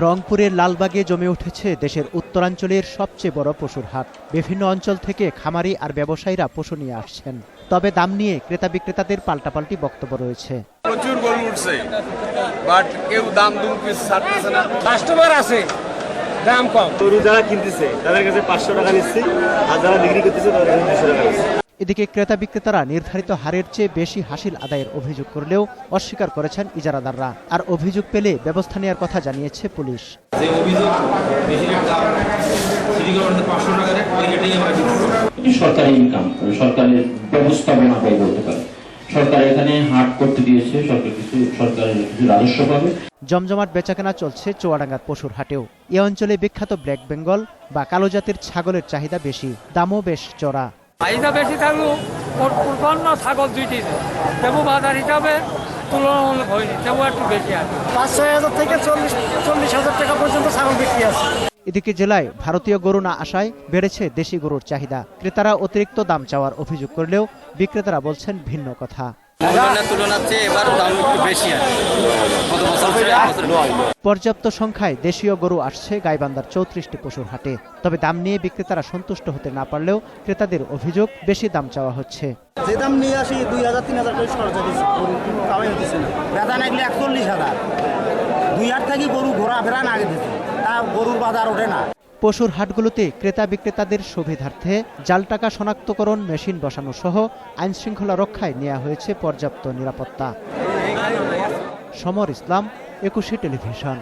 রংপুরের লালবাগে জমে উঠেছে দেশের উত্তরাঞ্চলের সবচেয়ে বড় পশুর হাট। বিভিন্ন অঞ্চল থেকে খামারি আর ব্যবসায়ীরা পশু নিয়ে আসছেন, তবে দাম নিয়ে ক্রেতা বিক্রেতাদের পাল্টাপাল্টি বক্তব্য রয়েছে। প্রচুর গরু উঠছে, বাট কেউ দাম ছাড়তেছে না। কাস্টমার আছে, দাম কম। গরু যারা কিনতেছে তাদের কাছে 500 টাকা নিচ্ছে, আর যারা বিক্রি করতেছে তাদের কাছে 200 টাকা নিচ্ছে। এদিকে ক্রেতা বিক্রেতারা নির্ধারিত হারের চেয়ে বেশি হাসিল আদায়ের অভিযোগ করলেও অস্বীকার করেছেন ইজারাদাররা। আর অভিযোগ পেলে ব্যবস্থা নেওয়ার কথা জানিয়েছে পুলিশ। যে অভিযোগ বেশি রেট দাম সিটি গভর্নমেন্ট 500 টাকা রেট, ওই রেটেই আমরা বিক্রি করি। সরকারি ইনকাম, সরকারের ব্যবস্থাপনা ব্যয় বলতে পারে। সরকার এখানে হাট করতে দিয়েছে, সরকারের কিছু রাজস্ব পাবে। জমজমাট বেচাকেনা চলছে চুয়াডাঙ্গার পশুর হাটেও। এ অঞ্চলে বিখ্যাত ব্ল্যাক বেঙ্গল বা কালো জাতের ছাগলের চাহিদা বেশি, দামও বেশ চড়া। চাহিদা বেশি থাকলেও উৎপন্ন ছাগল দুইটি, তেমন বাজার হিসাবে তুলনামূলক হয়নি, তেমন একটু বেশি আছে। 5-6 থেকে 40,000 টাকা পর্যন্ত ছাগল বিক্রি আছে। এদিকে জেলায় ভারতীয় গরু না আসায় বেড়েছে দেশি গরুর চাহিদা। ক্রেতারা অতিরিক্ত দাম চাওয়ার অভিযোগ করলেও বিক্রেতারা বলছেন ভিন্ন কথা। পর্যাপ্ত সংখ্যায় দেশীয় গরু আসছে গাইবান্ধার 34টি পশুর হাটে, তবে দাম নিয়ে বিক্রেতারা সন্তুষ্ট হতে না পারলেও ক্রেতাদের অভিযোগ বেশি দাম চাওয়া হচ্ছে। যে দাম নিয়ে আসি 2,000-3,000 করে খরচ হচ্ছে, কামাই হচ্ছে না। বেচা নাগলে 41,000, 2 হাট থেকে গরু ঘোরাফেরা না দিচ্ছে, তা গরুর বাজার ওঠে না। পশুর হাটগুলোতে ক্রেতা বিক্রেতাদের সুবিধার্থে জাল টাকা শনাক্তকরণ মেশিন বসানো সহ আইনশৃঙ্খলা রক্ষায় নেওয়া হয়েছে পর্যাপ্ত নিরাপত্তা। সমর ইসলাম, 21 টেলিভিশন।